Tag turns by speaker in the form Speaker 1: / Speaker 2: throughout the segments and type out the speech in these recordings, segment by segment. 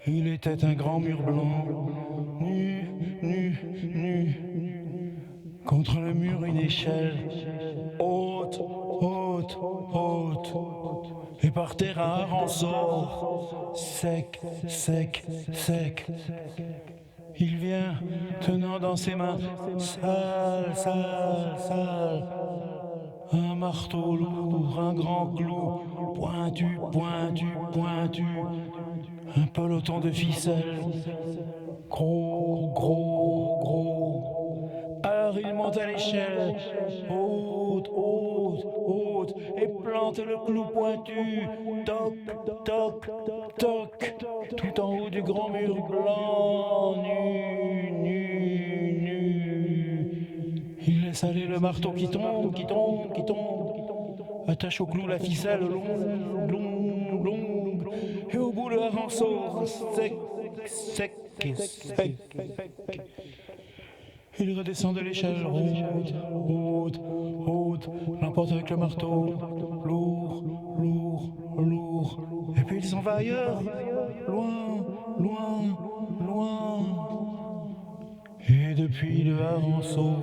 Speaker 1: Il était un grand mur blanc, nu, nu, nu. Contre le mur, une échelle, haute, haute, haute. Et par terre, un ressort, sec, sec, sec. Il vient, tenant dans ses mains, sale, sale, sale. Un marteau lourd, un grand clou, pointu, pointu, pointu. Un peloton de ficelles, gros, gros, gros. Alors il monte à l'échelle, haute, haute, haute, et plante le clou pointu, toc, toc, toc, tout en haut du grand mur blanc, nu, nu, nu. Il laisse aller le marteau qui tombe, qui tombe, qui tombe, attache au clou la ficelle longue, longue, longue, et au bout le harançon sec, sec, sec. Il redescend de l'échelle, haute, haute, haute, l'emporte avec le marteau, lourd, lourd, lourd. Et puis il s'en va ailleurs, loin, loin, loin. Et depuis le harançon,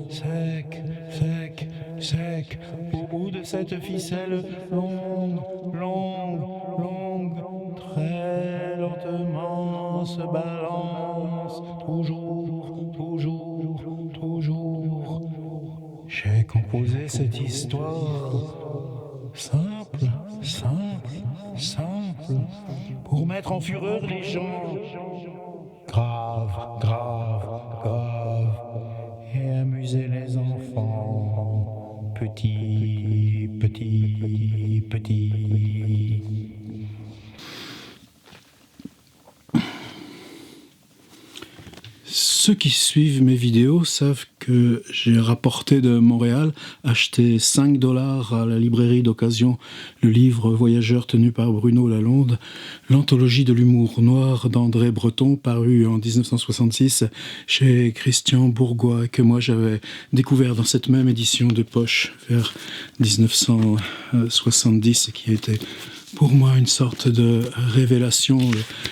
Speaker 1: sec, sec, sec, au bout de cette ficelle longue, longue, longue, très lentement se balance, toujours, toujours, toujours. J'ai composé cette histoire simple, simple, simple, pour mettre en fureur les gens. Grave, grave, grave, et amuser les enfants, petits, petits, petits.
Speaker 2: Ceux qui suivent mes vidéos savent que j'ai rapporté de Montréal, acheté $5 à la librairie d'occasion, le livre Voyageurs tenu par Bruno Lalonde, l'anthologie de l'humour noir d'André Breton, paru en 1966 chez Christian Bourgois, que moi j'avais découvert dans cette même édition de poche vers 1970 et qui était pour moi une sorte de révélation,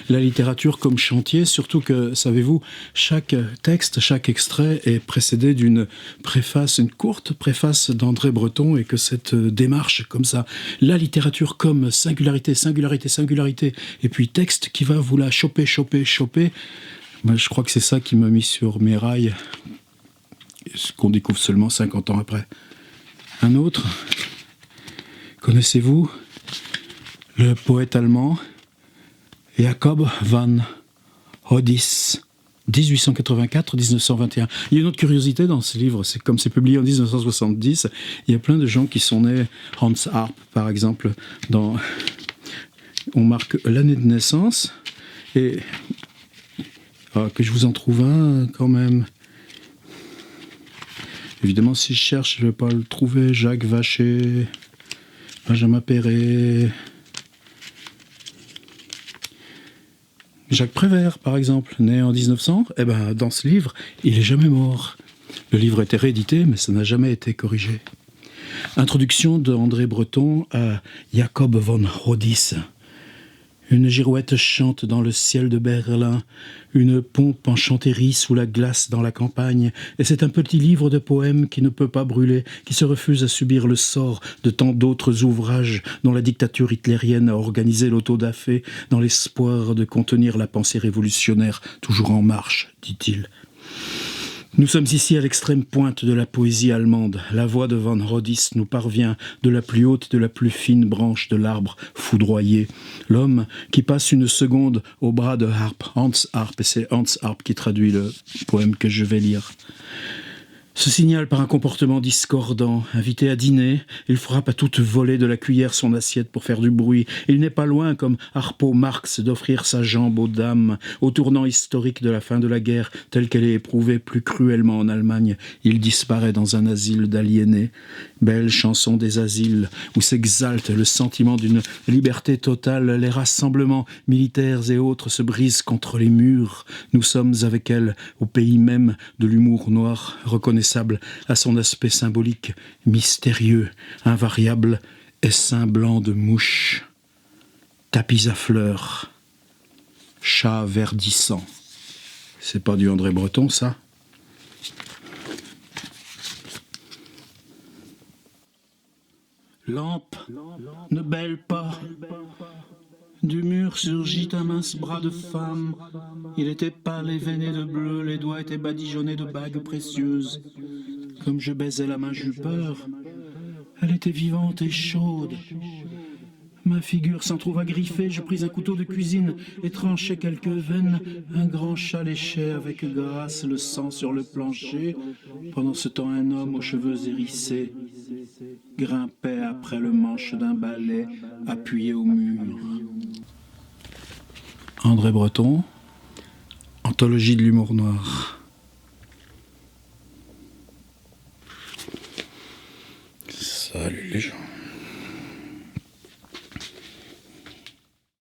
Speaker 2: la littérature comme chantier, surtout que, savez-vous, chaque texte, chaque extrait est précédé d'une préface, une courte préface d'André Breton, et que cette démarche comme ça, la littérature comme singularité, singularité, singularité, et puis texte qui va vous la choper, choper, choper, ben, je crois que c'est ça qui m'a mis sur mes rails, ce qu'on découvre seulement 50 ans après. Un autre, connaissez-vous le poète allemand Jakob van Hodis, 1884-1921. Il y a une autre curiosité dans ce livre, c'est comme c'est publié en 1970, il y a plein de gens qui sont nés, Hans Arp par exemple, on marque l'année de naissance, et que je vous en trouve un quand même. Évidemment, si je cherche, je ne vais pas le trouver. Jacques Vacher, Benjamin Perret, Jacques Prévert, par exemple, né en 1900, eh ben, dans ce livre, il n'est jamais mort. Le livre a été réédité, mais ça n'a jamais été corrigé. Introduction d'André Breton à Jakob von Hodis. Une girouette chante dans le ciel de Berlin, une pompe enchantérie sous la glace dans la campagne, et c'est un petit livre de poèmes qui ne peut pas brûler, qui se refuse à subir le sort de tant d'autres ouvrages dont la dictature hitlérienne a organisé l'autodafé dans l'espoir de contenir la pensée révolutionnaire toujours en marche, dit-il. Nous sommes ici à l'extrême pointe de la poésie allemande. La voix de Van Hodis nous parvient de la plus haute, de la plus fine branche de l'arbre foudroyé. L'homme qui passe une seconde au bras de Harp, Hans Harp, et c'est Hans Harp qui traduit le poème que je vais lire, se signale par un comportement discordant. Invité à dîner, il frappe à toute volée de la cuillère son assiette pour faire du bruit. Il n'est pas loin, comme Harpo Marx, d'offrir sa jambe aux dames. Au tournant historique de la fin de la guerre, telle qu'elle est éprouvée plus cruellement en Allemagne, il disparaît dans un asile d'aliénés. Belle chanson des asiles, où s'exalte le sentiment d'une liberté totale. Les rassemblements militaires et autres se brisent contre les murs. Nous sommes avec elle au pays même de l'humour noir, reconnaissable à son aspect symbolique, mystérieux, invariable, essaim blanc de mouches, tapis à fleurs, chat verdissant. C'est pas du André Breton, ça? Lampe, ne bêle pas. Du mur surgit un mince bras de femme. Il était pâle et veiné de bleu, les doigts étaient badigeonnés de bagues précieuses. Comme je baisais la main, j'eus peur. Elle était vivante et chaude. Ma figure s'en trouva griffée, je pris un couteau de cuisine et tranchai quelques veines. Un grand chat léchait avec grâce le sang sur le plancher. Pendant ce temps, un homme aux cheveux hérissés grimpait après le manche d'un balai appuyé au mur. André Breton, Anthologie de l'humour noir.